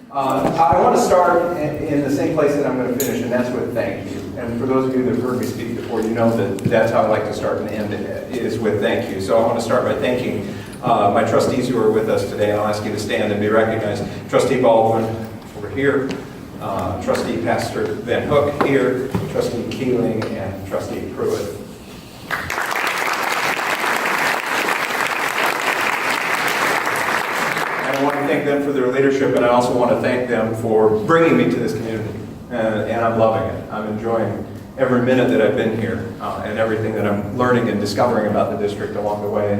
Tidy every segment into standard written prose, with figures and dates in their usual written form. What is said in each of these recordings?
I want to start in the same place that I'm going to finish, and that's with thank you. And for those of you that have heard me speak before, you know that that's how I like to start and end, is with thank you. So I want to start by thanking my trustees who are with us today. I'll ask you to stand and be recognized. Trustee Baldwin over here, Trustee Pastor Van Hook here, Trustee Keeling, and Trustee Pruitt. I want to thank them for their leadership, and I also want to thank them for bringing me to this community. And I'm loving it. I'm enjoying every minute that I've been here and everything that I'm learning and discovering about the district along the way,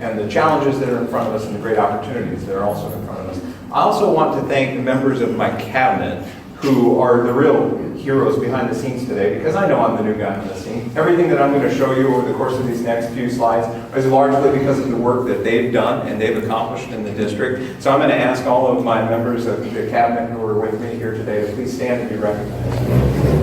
and the challenges that are in front of us and the great opportunities that are also in front of us. I also want to thank the members of my cabinet who are the real heroes behind the scenes today, because I know I'm the new guy on the scene. Everything that I'm going to show you over the course of these next few slides is largely because of the work that they've done and they've accomplished in the district. So I'm going to ask all of my members of the cabinet who are with me here today to please stand and be recognized.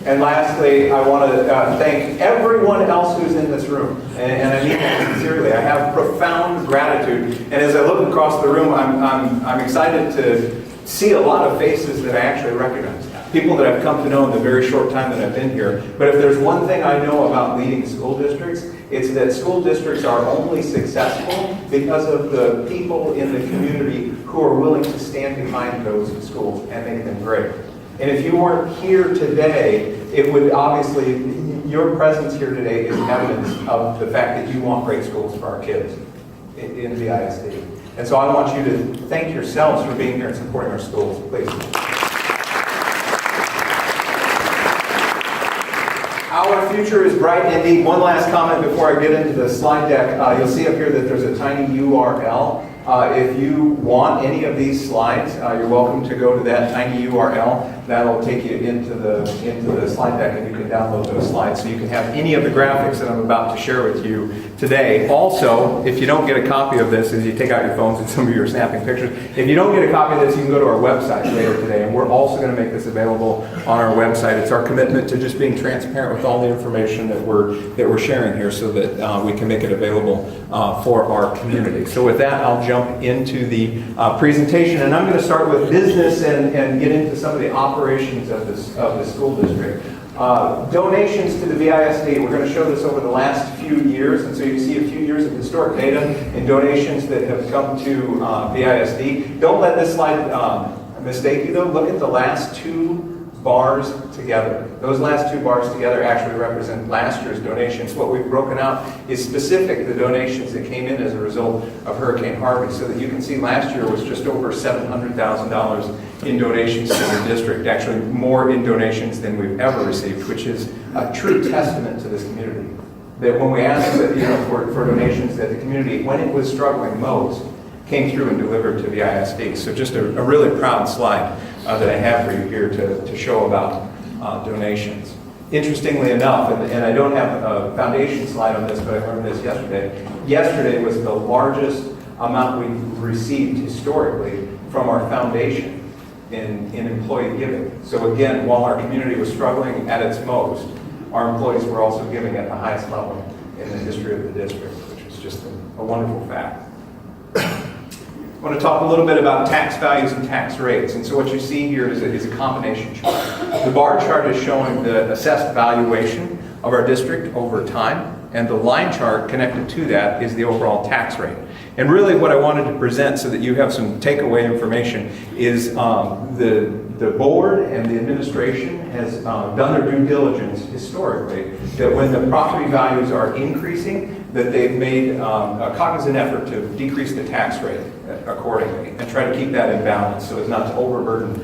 And lastly, I want to thank everyone else who's in this room. And I mean that sincerely. I have profound gratitude. And as I look across the room, I'm excited to see a lot of faces that I actually recognize. People that I've come to know in the very short time that I've been here. But if there's one thing I know about leading school districts, it's that school districts are only successful because of the people in the community who are willing to stand behind those schools and make them great. And if you weren't here today, it would obviously, your presence here today is evidence of the fact that you want great schools for our kids in the ISD. And so I want you to thank yourselves for being here and supporting our schools, please. Our future is bright indeed. One last comment before I get into the slide deck. You'll see up here that there's a tiny URL. If you want any of these slides, you're welcome to go to that tiny URL. That'll take you into the slide deck, and you can download those slides so you can have any of the graphics that I'm about to share with you today. Also, if you don't get a copy of this, as you take out your phones and some of you are snapping pictures, if you don't get a copy of this, you can go to our website later today, and we're also going to make this available on our website. It's our commitment to just being transparent with all the information that we're sharing here so that we can make it available for our community. So with that, I'll jump into the presentation, and I'm going to start with business and get into some of the operations of the school district. Donations to the VISD, we're going to show this over the last few years, and so you see a few years of historic data and donations that have come to VISD. Don't let this slide mistake you though. Look at the last two bars together. Those last two bars together actually represent last year's donations. What we've broken out is specific the donations that came in as a result of Hurricane Harvey, so that you can see last year was just over $700,000 in donations to the district, actually more in donations than we've ever received, which is a true testament to this community. That when we asked for donations, that the community, when it was struggling most, came through and delivered to the ISD. So just a really proud slide that I have for you here to show about donations. Interestingly enough, and I don't have a foundation slide on this, but I learned this yesterday. Yesterday was the largest amount we've received historically from our foundation in employee giving. So again, while our community was struggling at its most, our employees were also giving at the highest level in the history of the district, which is just a wonderful fact. I want to talk a little bit about tax values and tax rates. And so what you see here is a combination chart. The bar chart is showing the assessed valuation of our district over time, and the line chart connected to that is the overall tax rate. And really what I wanted to present so that you have some takeaway information is the board and the administration has done their due diligence historically that when the property values are increasing, that they've made a cognizant effort to decrease the tax rate accordingly and try to keep that in balance so as not to overburden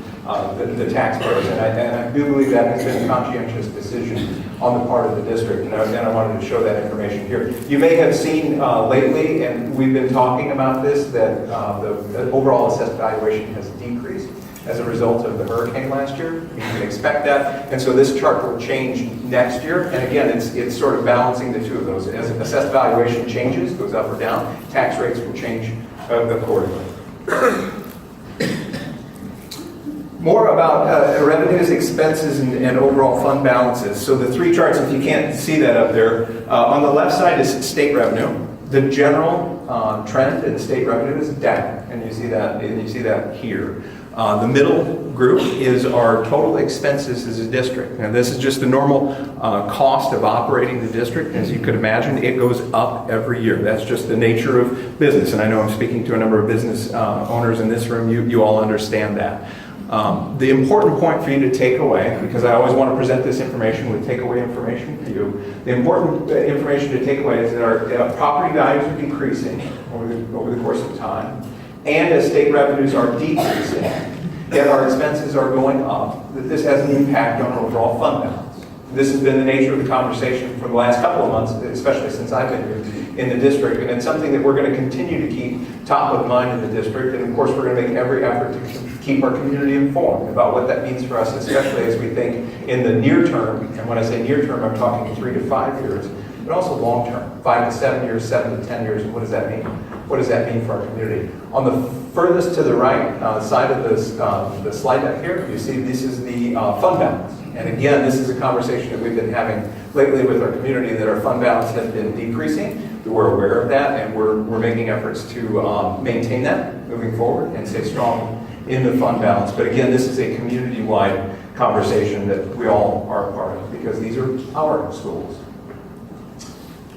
the taxpayers. And I do believe that has been a conscientious decision on the part of the district, and I wanted to show that information here. You may have seen lately, and we've been talking about this, that the overall assessed valuation has decreased as a result of the hurricane last year. You can expect that, and so this chart will change next year. And again, it's sort of balancing the two of those. As assessed valuation changes, goes up or down, tax rates will change accordingly. More about revenues, expenses, and overall fund balances. So the three charts, if you can't see that up there, on the left side is state revenue. The general trend in state revenue is down, and you see that here. The middle group is our total expenses as a district. And this is just the normal cost of operating the district. As you could imagine, it goes up every year. That's just the nature of business. And I know I'm speaking to a number of business owners in this room. You all understand that. The important point for you to take away, because I always want to present this information with takeaway information for you, the important information to take away is that our property values are decreasing over the course of time, and as state revenues are decreasing, yet our expenses are going up, that this has an impact on our overall fund balance. This has been the nature of the conversation for the last couple of months, especially since I've been here in the district, and it's something that we're going to continue to keep top of mind in the district, and of course we're going to make every effort to keep our community informed about what that means for us, especially as we think in the near term, and when I say near term, I'm talking 3 to 5 years, but also long term, 5 to 7 years, 7 to 10 years, and what does that mean? What does that mean for our community? On the furthest to the right side of the slide deck here, you see this is the fund balance. And again, this is a conversation that we've been having lately with our community, that our fund balance has been decreasing. We're aware of that, and we're making efforts to maintain that moving forward and stay strong in the fund balance. But again, this is a community-wide conversation that we all are a part of, because these are our schools.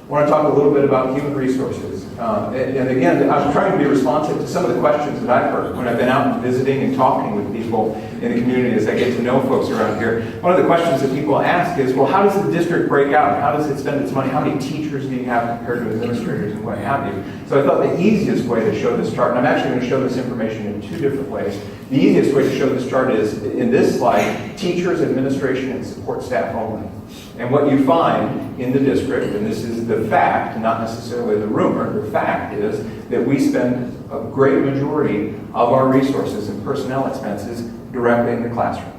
I want to talk a little bit about human resources. And again, I'm trying to be responsive to some of the questions that I've heard when I've been out and visiting and talking with people in the community as I get to know folks around here. One of the questions that people ask is, well, how does the district break out? How does it spend its money? How many teachers do you have compared to administrators and what have you? So I thought the easiest way to show this chart, and I'm actually going to show this information in 2 different ways. The easiest way to show this chart is, in this slide, teachers, administration, and support staff only. And what you find in the district, and this is the fact, not necessarily the rumor, the fact is that we spend a great majority of our resources and personnel expenses directly in the classroom,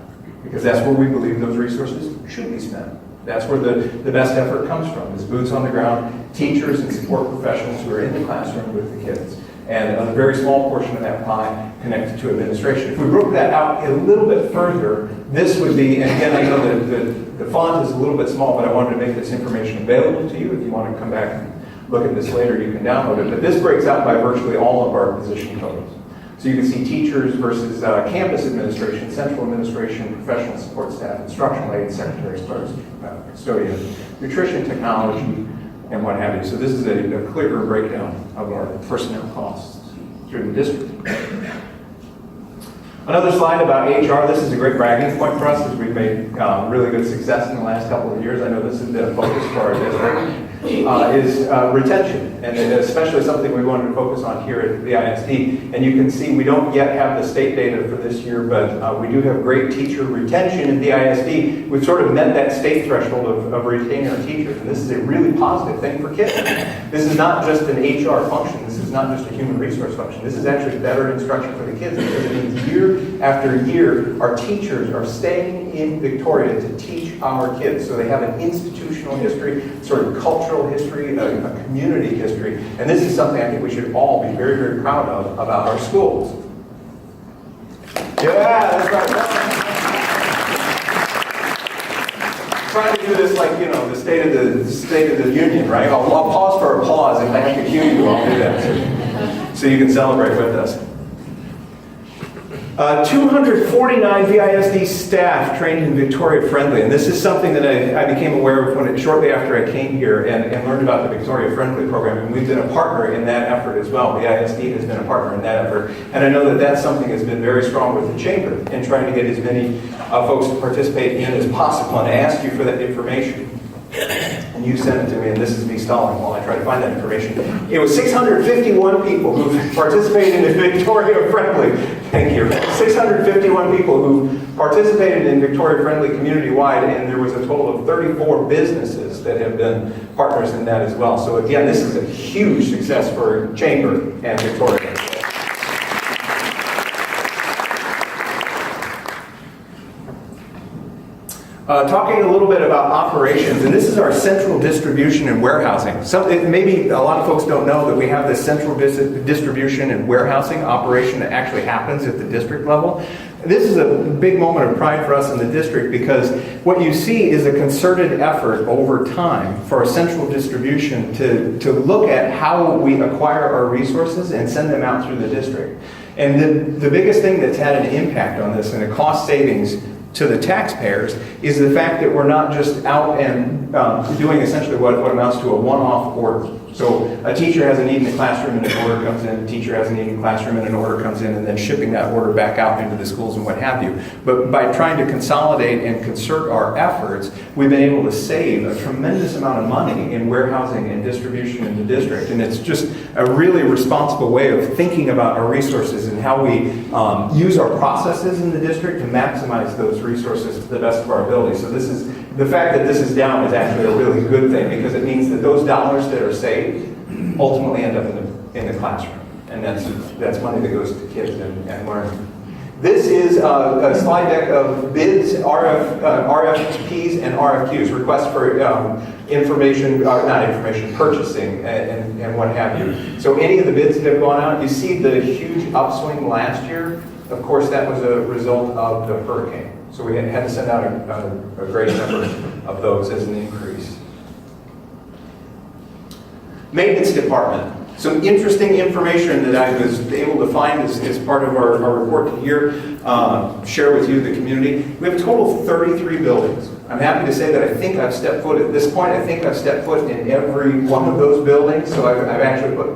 because that's where we believe those resources should be spent. That's where the best effort comes from, is boots on the ground, teachers and support professionals who are in the classroom with the kids. And a very small portion of that pie connected to administration. If we broke that out a little bit further, this would be, and again, I know that the font is a little bit small, but I wanted to make this information available to you. If you want to come back and look at this later, you can download it. But this breaks out by virtually all of our position totals. So you can see teachers versus campus administration, central administration, professional support staff, instructional aides, secretaries, clerks, custodians, nutrition technology, and what have you. So this is a clearer breakdown of our personnel costs through the district. Another slide about HR. This is a great bragging point for us, as we've made really good success in the last couple of years. I know this has been a focus for our district. Is retention, and especially something we wanted to focus on here at the ISD. And you can see we don't yet have the state data for this year, but we do have great teacher retention in the ISD. We've sort of met that state threshold of retaining our teachers, and this is a really positive thing for kids. This is not just an HR function. This is not just a human resource function. This is actually better instruction for the kids, because it means year after year, our teachers are staying in Victoria to teach our kids. So they have an institutional history, sort of cultural history, a community history. And this is something I think we should all be very, very proud of about our schools. Yeah, that's right. Trying to do this like, the State of the Union, right? I'll pause for applause if I have to cue you. I'll do that so you can celebrate with us. 249 VISD staff trained in Victoria Friendly, and this is something that I became aware of shortly after I came here and learned about the Victoria Friendly program, and we've been a partner in that effort as well. VISD has been a partner in that effort, and I know that that's something that's been very strong with the Chamber in trying to get as many folks to participate in as possible, and I asked you for that information. And you sent it to me, and this is me stalling while I try to find that information. It was 651 people who participated in Victoria Friendly. Thank you. 651 people who participated in Victoria Friendly community-wide, and there was a total of 34 businesses that have been partners in that as well. So again, this is a huge success for Chamber and Victoria. Talking a little bit about operations, and this is our central distribution and warehousing. Maybe a lot of folks don't know that we have this central distribution and warehousing operation that actually happens at the district level. This is a big moment of pride for us in the district because what you see is a concerted effort over time for a central distribution to look at how we acquire our resources and send them out through the district. And the biggest thing that's had an impact on this and a cost savings to the taxpayers is the fact that we're not just out and doing essentially what amounts to a one-off order. So a teacher has a need in the classroom and an order comes in, a teacher has a need in the classroom and an order comes in, and then shipping that order back out into the schools and what have you. But by trying to consolidate and concert our efforts, we've been able to save a tremendous amount of money in warehousing and distribution in the district. And it's just a really responsible way of thinking about our resources and how we use our processes in the district to maximize those resources to the best of our ability. So this is the fact that this is down is actually a really good thing because it means that those dollars that are saved ultimately end up in the classroom. And that's money that goes to kids and learning. This is a slide deck of bids, RFPs, and RFQs, requests for purchasing and what have you. So any of the bids that have gone out, you see the huge upswing last year. Of course, that was a result of the hurricane. So we had to send out a great number of those as an increase. Maintenance department. Some interesting information that I was able to find as part of our report here, share with you, the community. We have a total of 33 buildings. I'm happy to say that I think I've stepped foot at this point. I think I've stepped foot in every one of those buildings. So I've actually put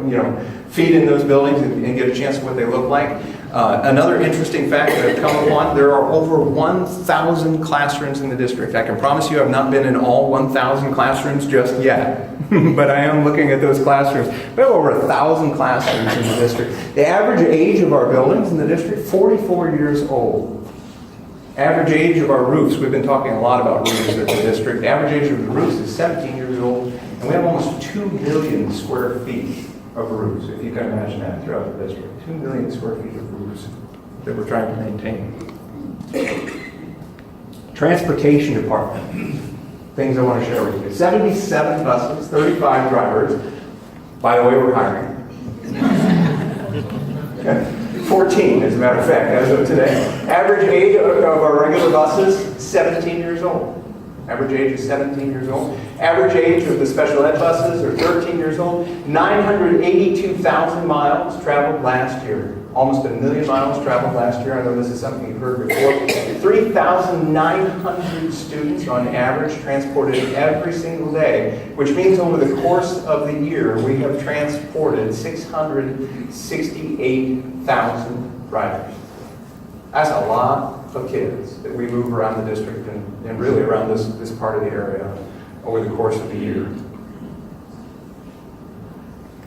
feet in those buildings and get a chance of what they look like. Another interesting fact that I've come upon, there are over 1,000 classrooms in the district. I can promise you I've not been in all 1,000 classrooms just yet, but I am looking at those classrooms. We have over 1,000 classrooms in the district. The average age of our buildings in the district, 44 years old. Average age of our roofs, we've been talking a lot about roofs at the district. The average age of the roofs is 17 years old, and we have almost 2 million square feet of roofs, if you can imagine that, throughout the district. 2 million square feet of roofs that we're trying to maintain. Transportation department. Things I want to share with you. 77 buses, 35 drivers. By the way, we're hiring. 14, as a matter of fact, as of today. Average age of our regular buses, 17 years old. Average age is 17 years old. Average age of the special ed buses are 13 years old. 982,000 miles traveled last year. Almost 1 million miles traveled last year. I know this is something you've heard before. 3,900 students on average transported every single day, which means over the course of the year, we have transported 668,000 riders. That's a lot of kids that we move around the district and really around this part of the area over the course of the year.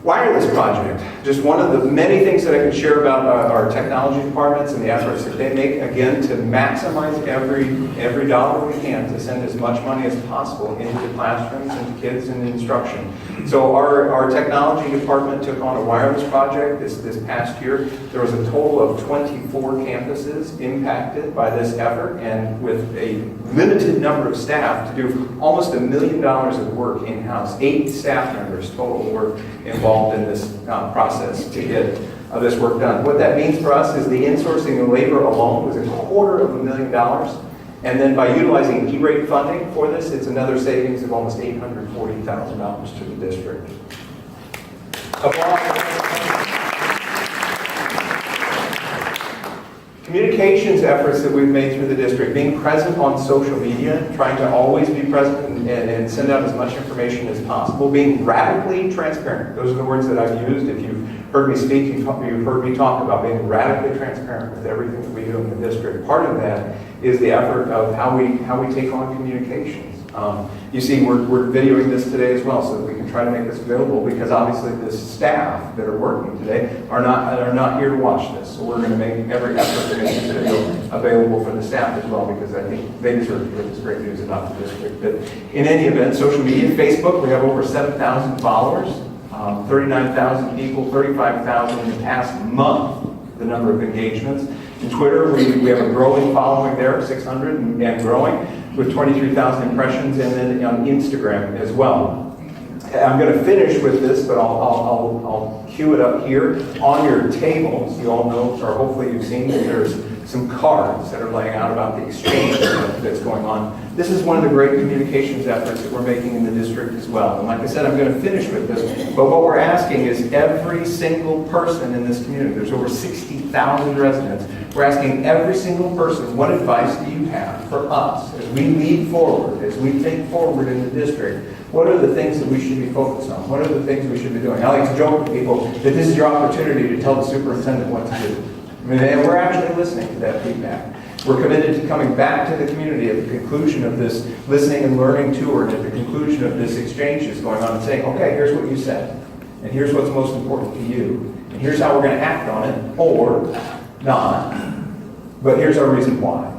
Wireless project, just one of the many things that I can share about our technology departments and the efforts that they make, again, to maximize every dollar we can to send as much money as possible into classrooms, into kids, and instruction. So our technology department took on a wireless project this past year. There was a total of 24 campuses impacted by this effort, and with a limited number of staff to do almost $1 million of work in-house. 8 staff members total were involved in this process to get this work done. What that means for us is the insourcing of labor alone was $250,000. And then by utilizing E-rate funding for this, it's another savings of almost $840,000 to the district. Communications efforts that we've made through the district, being present on social media, trying to always be present and send out as much information as possible, being radically transparent. Those are the words that I've used. If you've heard me speak, you've heard me talk about being radically transparent with everything that we do in the district. Part of that is the effort of how we take on communications. You see, we're videoing this today as well, so that we can try to make this available, because obviously the staff that are working today are not here to watch this. So we're going to make every effort to make this video available for the staff as well, because I think they deserve to hear this great news about the district. But in any event, social media, Facebook, we have over 7,000 followers, 39,000 people, 35,000 in the past month, the number of engagements. In Twitter, we have a growing following there, 600 and growing, with 23,000 impressions, and then on Instagram as well. I'm going to finish with this, but I'll cue it up here. On your tables, you all know, or hopefully you've seen, that there's some cards that are laying out about the exchange that's going on. This is one of the great communications efforts that we're making in the district as well. And like I said, I'm going to finish with this, but what we're asking is every single person in this community, there's over 60,000 residents, we're asking every single person, what advice do you have for us as we lead forward, as we think forward in the district? What are the things that we should be focused on? What are the things we should be doing? I like to joke with people that this is your opportunity to tell the superintendent what to do. I mean, and we're actually listening to that feedback. We're committed to coming back to the community at the conclusion of this listening and learning tour, and at the conclusion of this exchange that's going on, and saying, okay, here's what you said, and here's what's most important to you, and here's how we're going to act on it, or not, but here's our reason why.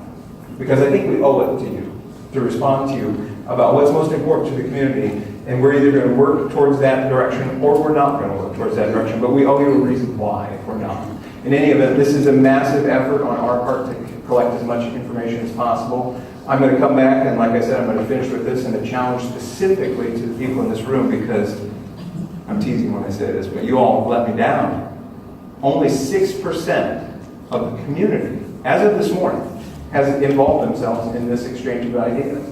Because I think we owe it to you to respond to you about what's most important to the community, and we're either going to work towards that direction or we're not going to work towards that direction, but we owe you a reason why if we're not. In any event, this is a massive effort on our part to collect as much information as possible. I'm going to come back, and like I said, I'm going to finish with this and a challenge specifically to the people in this room, because I'm teasing when I say this, but you all let me down. Only 6% of the community, as of this morning, has involved themselves in this exchange of ideas.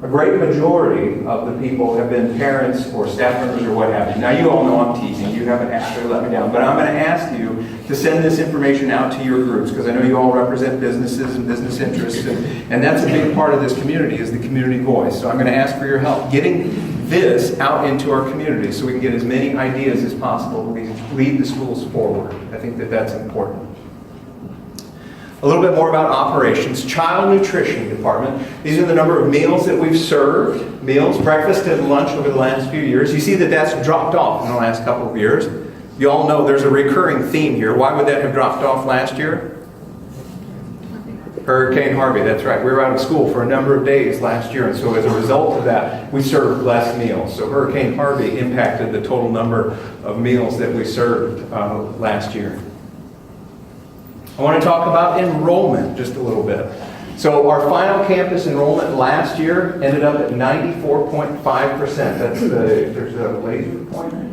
A great majority of the people have been parents or staff members or what have you. Now, you all know I'm teasing. You haven't actually let me down. But I'm going to ask you to send this information out to your groups, because I know you all represent businesses and business interests, and that's a big part of this community, is the community voice. So I'm going to ask for your help getting this out into our community so we can get as many ideas as possible to lead the schools forward. I think that that's important. A little bit more about operations. Child nutrition department. These are the number of meals that we've served. Meals, breakfast and lunch over the last few years. You see that that's dropped off in the last couple of years. You all know there's a recurring theme here. Why would that have dropped off last year? Hurricane Harvey, that's right. We were out of school for a number of days last year, and so as a result of that, we served less meals. So Hurricane Harvey impacted the total number of meals that we served last year. I want to talk about enrollment just a little bit. So our final campus enrollment last year ended up at 94.5%. That's there's a laser pointer.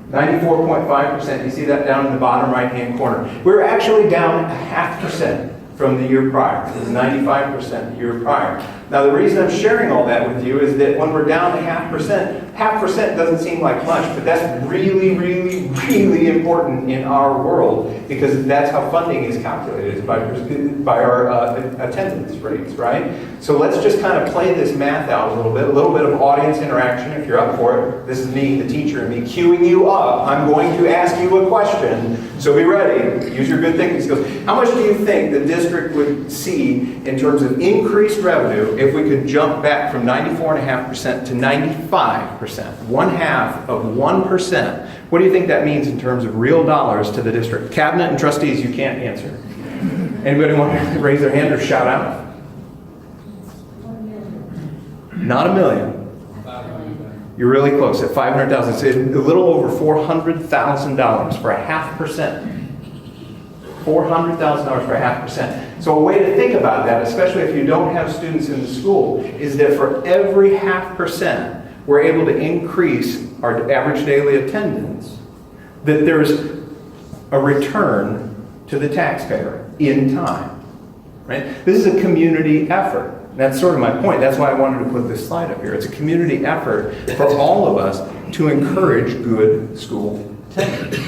94.5%. You see that down in the bottom right-hand corner. We're actually down 0.5% from the year prior. It was 95% the year prior. Now, the reason I'm sharing all that with you is that when we're down to 0.5%, 0.5% doesn't seem like much, but that's really, really, really important in our world, because that's how funding is calculated, by our attendance rates, right? So let's just kind of play this math out a little bit of audience interaction if you're up for it. This is me, the teacher, and me queuing you up. I'm going to ask you a question, so be ready. Use your good thinking skills. How much do you think the district would see in terms of increased revenue if we could jump back from 94.5% to 95%? 0.5%. What do you think that means in terms of real dollars to the district? Cabinet and trustees, you can't answer. Anybody want to raise their hand or shout out? Not $1 million. You're really close, at 500,000. It's a little over $400,000 for 0.5%. $400,000 for 0.5%. So a way to think about that, especially if you don't have students in the school, is that for every 0.5%, we're able to increase our average daily attendance, that there's a return to the taxpayer in time. Right? This is a community effort. That's sort of my point. That's why I wanted to put this slide up here. It's a community effort for all of us to encourage good school attendance.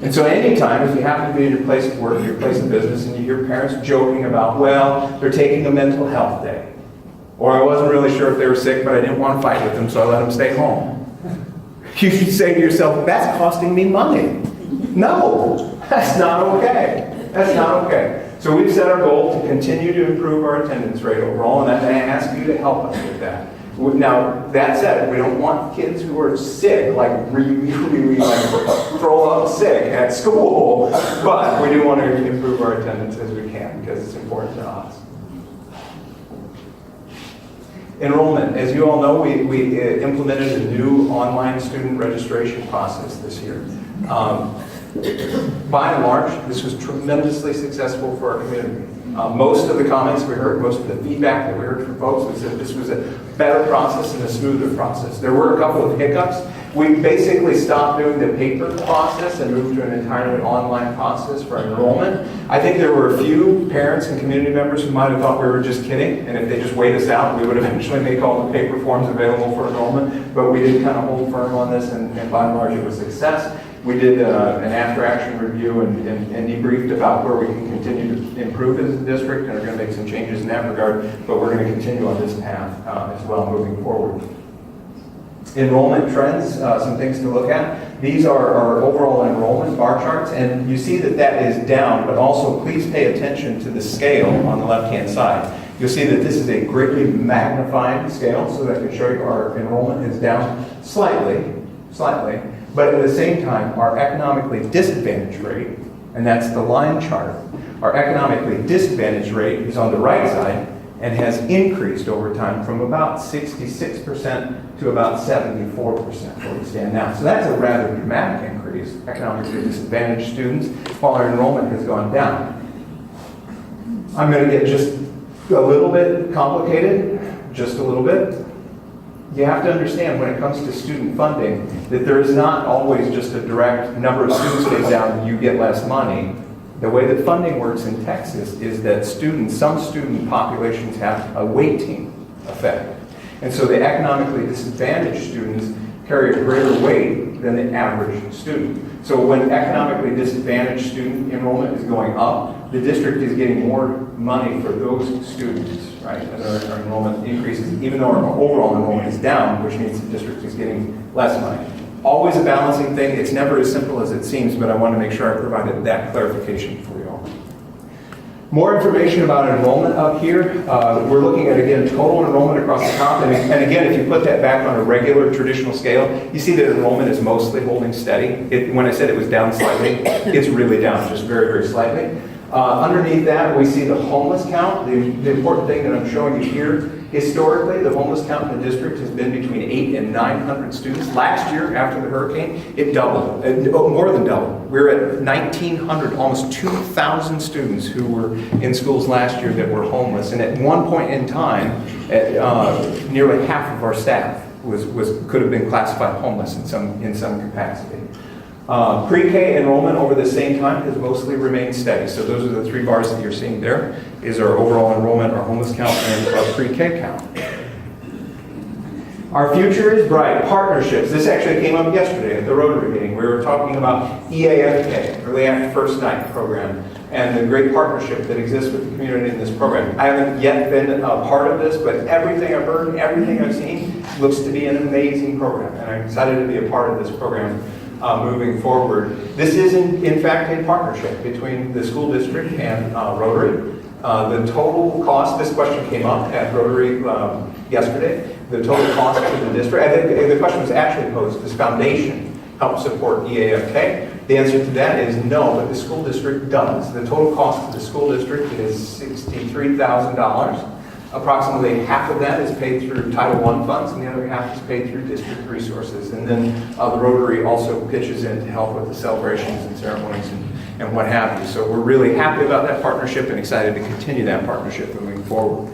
And so anytime, if you happen to be in your place of work, your place of business, and you hear parents joking about, well, they're taking a mental health day, or I wasn't really sure if they were sick, but I didn't want to fight with them, so I let them stay home. You should say to yourself, that's costing me money. No, that's not okay. That's not okay. So we've set our goal to continue to improve our attendance rate overall, and I ask you to help us with that. Now, that said, we don't want kids who are sick, like really like throw up sick at school, but we do want to improve our attendance as we can, because it's important to us. Enrollment. As you all know, we implemented a new online student registration process this year. By and large, this was tremendously successful for our community. Most of the comments we heard, most of the feedback that we heard from folks was that this was a better process and a smoother process. There were a couple of hiccups. We basically stopped doing the paper process and moved to an entirely online process for enrollment. I think there were a few parents and community members who might have thought we were just kidding, and if they just wait us out, we would eventually make all the paper forms available for enrollment. But we did kind of hold firm on this, and by and large, it was a success. We did an after-action review and debriefed about where we can continue to improve as a district, and are going to make some changes in that regard, but we're going to continue on this path as well moving forward. Enrollment trends, some things to look at. These are our overall enrollment bar charts, and you see that that is down, but also please pay attention to the scale on the left-hand side. You'll see that this is a greatly magnified scale, so that I can show you our enrollment is down slightly, but at the same time, our economically disadvantaged rate, and that's the line chart, our economically disadvantaged rate is on the right side and has increased over time from about 66% to about 74% where we stand now. So that's a rather dramatic increase, economically disadvantaged students, while our enrollment has gone down. I'm going to get just a little bit complicated, just a little bit. You have to understand when it comes to student funding that there is not always just a direct number of students goes down and you get less money. The way that funding works in Texas is that some student populations have a weighting effect. And so the economically disadvantaged students carry a greater weight than the average student. So when economically disadvantaged student enrollment is going up, the district is getting more money for those students, right? And our enrollment increases, even though our overall enrollment is down, which means the district is getting less money. Always a balancing thing. It's never as simple as it seems, but I want to make sure I provided that clarification for you all. More information about enrollment up here. We're looking at, again, total enrollment across the top. And again, if you put that back on a regular traditional scale, you see that enrollment is mostly holding steady. When I said it was down slightly, it's really down just very, very slightly. Underneath that, we see the homeless count. The important thing that I'm showing you here, historically, the homeless count in the district has been between 800 and 900 students. Last year, after the hurricane, it doubled, more than doubled. We were at 1,900, almost 2,000 students who were in schools last year that were homeless. And at one point in time, nearly half of our staff could have been classified homeless in some capacity. Pre-K enrollment over the same time has mostly remained steady. So those are the three bars that you're seeing there, is our overall enrollment, our homeless count, and our pre-K count. Our future is bright. Partnerships. This actually came up yesterday at the Rotary meeting. We were talking about EAFK, Early After First Night program, and the great partnership that exists with the community in this program. I haven't yet been a part of this, but everything I've heard and everything I've seen looks to be an amazing program, and I'm excited to be a part of this program. Moving forward. This is in fact a partnership between the school district and Rotary. The total cost, this question came up at Rotary yesterday, the total cost to the district, I think the question was actually posed, does foundation help support EAFK? The answer to that is no, but the school district does. The total cost to the school district is $63,000. Approximately half of that is paid through Title I funds, and the other half is paid through district resources. And then the Rotary also pitches in to help with the celebrations and ceremonies and what have you. So we're really happy about that partnership and excited to continue that partnership moving forward.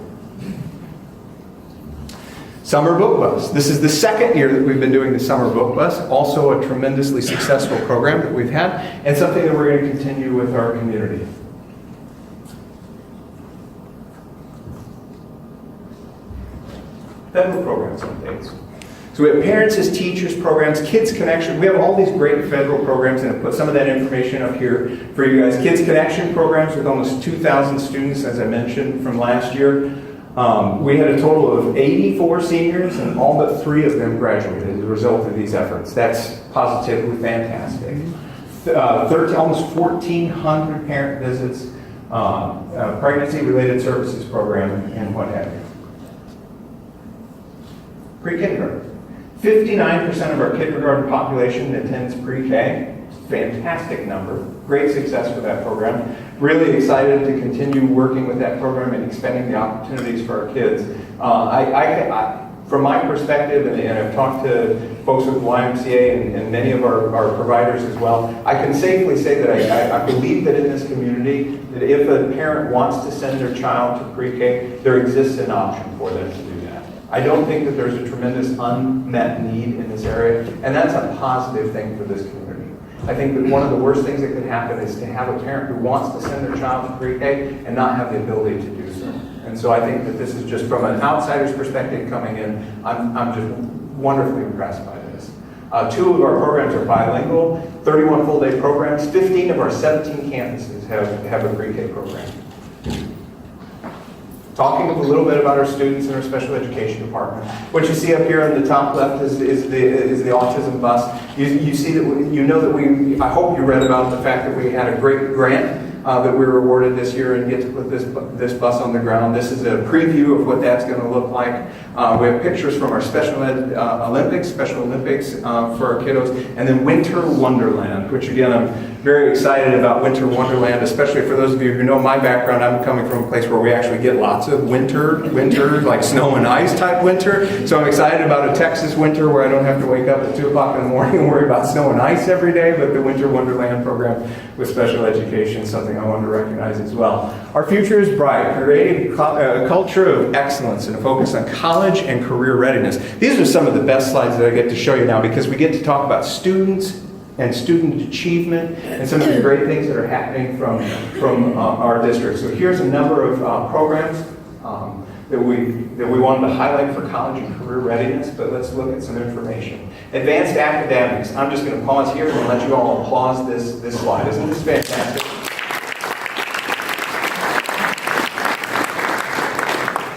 Summer Book Bus. This is the second year that we've been doing the Summer Book Bus. Also a tremendously successful program that we've had, and something that we're going to continue with our community. Federal programs and things. So we have Parents as Teachers programs, Kids Connection. We have all these great federal programs, and I put some of that information up here for you guys. Kids Connection programs with almost 2,000 students, as I mentioned, from last year. We had a total of 84 seniors, and all but 3 of them graduated as a result of these efforts. That's positively fantastic. Almost 1,400 parent visits, pregnancy-related services program, and what have you. Pre-kindergarten. 59% of our kindergarten population attends pre-K. Fantastic number. Great success with that program. Really excited to continue working with that program and expanding the opportunities for our kids. From my perspective, and I've talked to folks with YMCA and many of our providers as well, I can safely say that I believe that in this community, that if a parent wants to send their child to pre-K, there exists an option for them to do that. I don't think that there's a tremendous unmet need in this area, and that's a positive thing for this community. I think that one of the worst things that could happen is to have a parent who wants to send their child to pre-K and not have the ability to do so. And so I think that this is just from an outsider's perspective coming in, I'm just wonderfully impressed by this. 2 of our programs are bilingual, 31 full-day programs, 15 of our 17 campuses have a pre-K program. Talking a little bit about our students in our special education department. What you see up here on the top left is the autism bus. You see that you know that I hope you read about the fact that we had a great grant that we were awarded this year and get to put this bus on the ground. This is a preview of what that's going to look like. We have pictures from our Special Olympics for our kiddos, and then Winter Wonderland, which again I'm very excited about Winter Wonderland, especially for those of you who know my background. I'm coming from a place where we actually get lots of winter, like snow and ice type winter. So I'm excited about a Texas winter where I don't have to wake up at 2 o'clock in the morning and worry about snow and ice every day, but the Winter Wonderland program with special education is something I want to recognize as well. Our future is bright, creating a culture of excellence and a focus on college and career readiness. These are some of the best slides that I get to show you now because we get to talk about students and student achievement and some of the great things that are happening from our district. So here's a number of programs that we wanted to highlight for college and career readiness, but let's look at some information. Advanced academics. I'm just going to pause here and let you all applause this slide. Isn't this fantastic?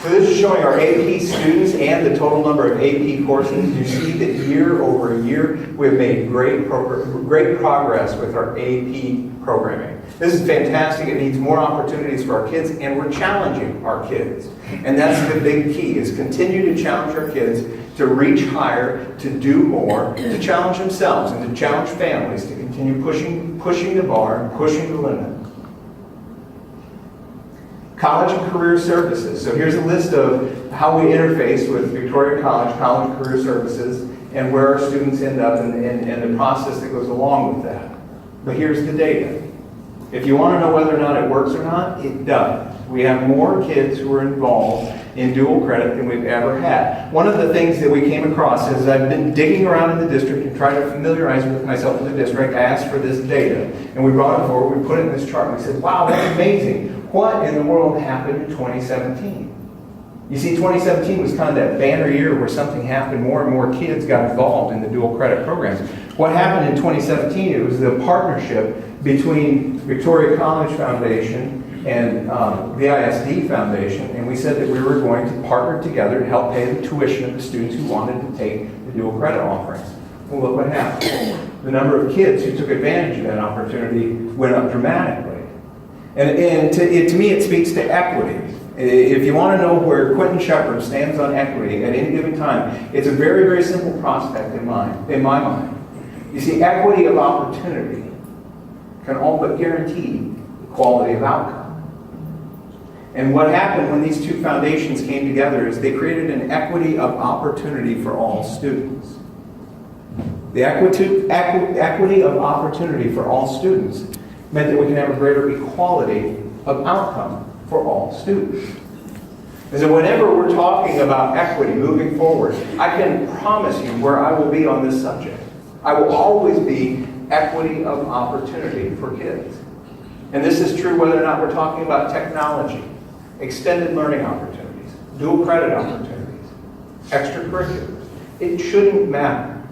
So this is showing our AP students and the total number of AP courses. You see that year over year we've made great progress with our AP programming. This is fantastic. It needs more opportunities for our kids, and we're challenging our kids. And that's the big key, is continue to challenge our kids to reach higher, to do more, to challenge themselves, and to challenge families to continue pushing the bar and pushing the limit. College and career services. So here's a list of how we interface with Victoria College Career Services, and where our students end up and the process that goes along with that. But here's the data. If you want to know whether or not it works or not, it does. We have more kids who are involved in dual credit than we've ever had. One of the things that we came across is I've been digging around in the district and trying to familiarize with myself in the district. I asked for this data, and we brought it forward. We put it in this chart, and we said, wow, that's amazing. What in the world happened in 2017? You see, 2017 was kind of that banner year where something happened. More and more kids got involved in the dual credit programs. What happened in 2017, it was the partnership between Victoria College Foundation and the ISD Foundation, and we said that we were going to partner together to help pay the tuition of the students who wanted to take the dual credit offerings. Well, look what happened. The number of kids who took advantage of that opportunity went up dramatically. And to me, it speaks to equity. If you want to know where Quintin Shepherd stands on equity at any given time, it's a very, very simple prospect in my mind. You see, equity of opportunity can all but guarantee quality of outcome. And what happened when these two foundations came together is they created an equity of opportunity for all students. The equity of opportunity for all students meant that we can have a greater equality of outcome for all students. And so whenever we're talking about equity moving forward, I can promise you where I will be on this subject. I will always be equity of opportunity for kids. And this is true whether or not we're talking about technology, extended learning opportunities, dual credit opportunities, extracurriculars. It shouldn't matter.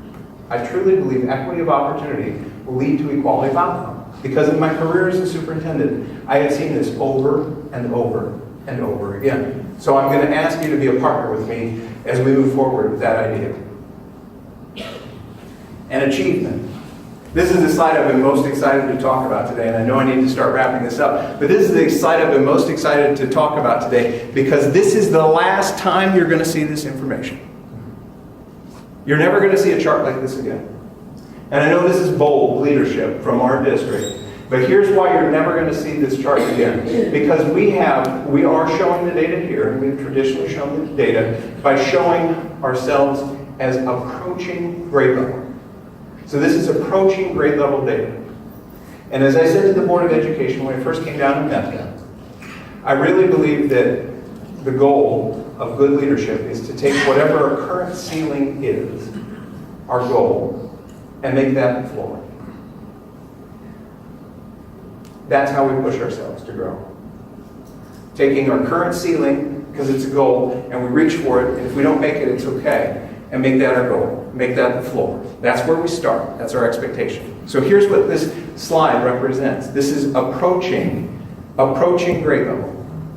I truly believe equity of opportunity will lead to equality of outcome. Because in my career as a superintendent, I have seen this over and over and over again. So I'm going to ask you to be a partner with me as we move forward with that idea. And achievement. This is the slide I've been most excited to talk about today, and I know I need to start wrapping this up, but this is the slide I've been most excited to talk about today because this is the last time you're going to see this information. You're never going to see a chart like this again. And I know this is bold leadership from our district But here's why you're never going to see this chart again. Because we are showing the data here, and we've traditionally shown the data by showing ourselves as approaching grade level. So this is approaching grade level data. And as I said to the Board of Education when I first came down and met them, I really believe that the goal of good leadership is to take whatever our current ceiling is, our goal, and make that the floor. That's how we push ourselves to grow. Taking our current ceiling, because it's a goal, and we reach for it, and if we don't make it, it's okay. And make that our goal. Make that the floor. That's where we start. That's our expectation. So here's what this slide represents. This is approaching grade level.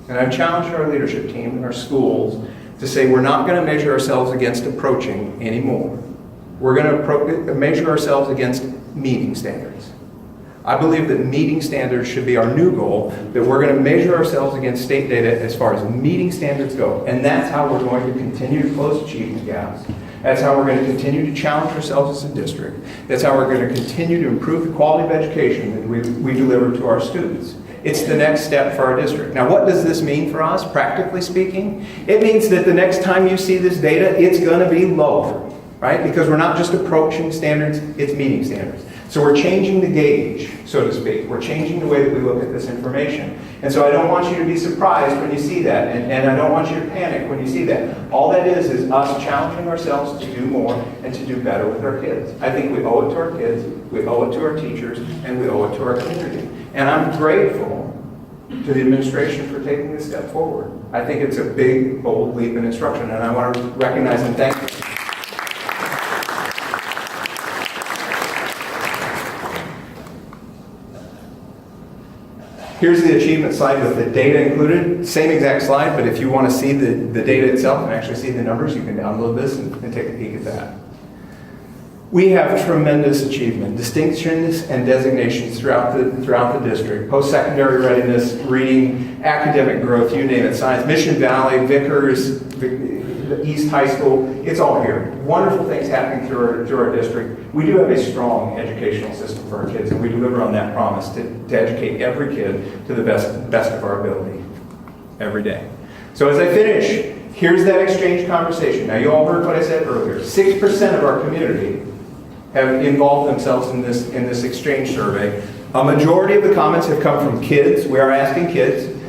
And I've challenged our leadership team and our schools to say we're not going to measure ourselves against approaching anymore. We're going to measure ourselves against meeting standards. I believe that meeting standards should be our new goal, that we're going to measure ourselves against state data as far as meeting standards go. And that's how we're going to continue to close achievement gaps. That's how we're going to continue to challenge ourselves as a district. That's how we're going to continue to improve the quality of education that we deliver to our students. It's the next step for our district. Now, what does this mean for us, practically speaking? It means that the next time you see this data, it's going to be lower, right? Because we're not just approaching standards, it's meeting standards. So we're changing the gauge, so to speak. We're changing the way that we look at this information. And so I don't want you to be surprised when you see that, and I don't want you to panic when you see that. All that is us challenging ourselves to do more and to do better with our kids. I think we owe it to our kids, we owe it to our teachers, and we owe it to our community. And I'm grateful to the administration for taking this step forward. I think it's a big, bold leap in instruction, and I want to recognize and thank you. Here's the achievement slide with the data included. Same exact slide, but if you want to see the data itself and actually see the numbers, you can download this and take a peek at that. We have tremendous achievement, distinctions and designations throughout the district. Post-secondary readiness, reading, academic growth, you name it, science, Mission Valley, Vickers, East High School, it's all here. Wonderful things happening through our district. We do have a strong educational system for our kids, and we deliver on that promise to educate every kid to the best of our ability every day. So as I finish, here's that exchange conversation. Now, you all heard what I said earlier. 6% of our community have involved themselves in this exchange survey. A majority of the comments have come from kids. We are asking kids,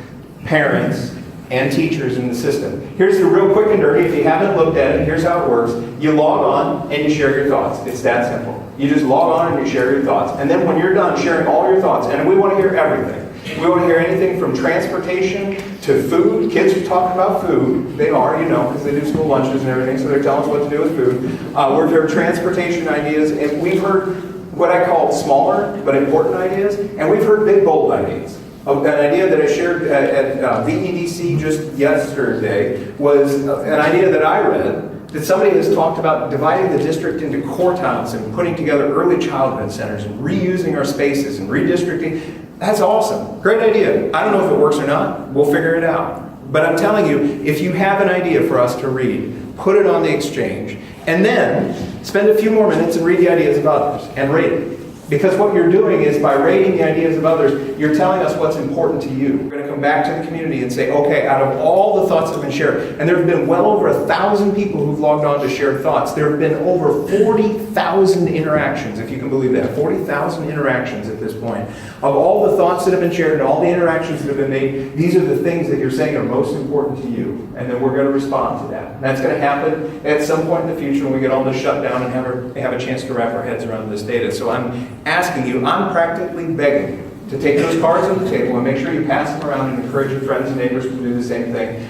parents, and teachers in the system. Here's the real quick and dirty. If you haven't looked at it, here's how it works. You log on and you share your thoughts. It's that simple. You just log on and you share your thoughts. And then when you're done sharing all your thoughts, and we want to hear everything. We want to hear anything from transportation to food. Kids who talk about food, they are, because they do school lunches and everything, so they're telling us what to do with food. We've heard transportation ideas, and we've heard what I call smaller but important ideas, and we've heard big, bold ideas. An idea that I shared at VEDC just yesterday was an idea that I read, that somebody has talked about dividing the district into quartiles and putting together early childhood centers and reusing our spaces and redistricting. That's awesome. Great idea. I don't know if it works or not. We'll figure it out. But I'm telling you, if you have an idea for us to read, put it on the exchange, and then spend a few more minutes and read the ideas of others and rate it. Because what you're doing is, by rating the ideas of others, you're telling us what's important to you. We're going to come back to the community and say, okay, out of all the thoughts that have been shared, and there have been well over 1,000 people who've logged on to share thoughts. There have been over 40,000 interactions, if you can believe that. 40,000 interactions at this point. Of all the thoughts that have been shared and all the interactions that have been made, these are the things that you're saying are most important to you. And then we're going to respond to that. And that's going to happen at some point in the future when we get all this shut down and have a chance to wrap our heads around this data. So I'm asking you, I'm practically begging you to take those cards on the table and make sure you pass them around and encourage your friends and neighbors to do the same thing.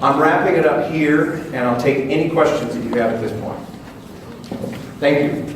I'm wrapping it up here, and I'll take any questions that you have at this point. Thank you.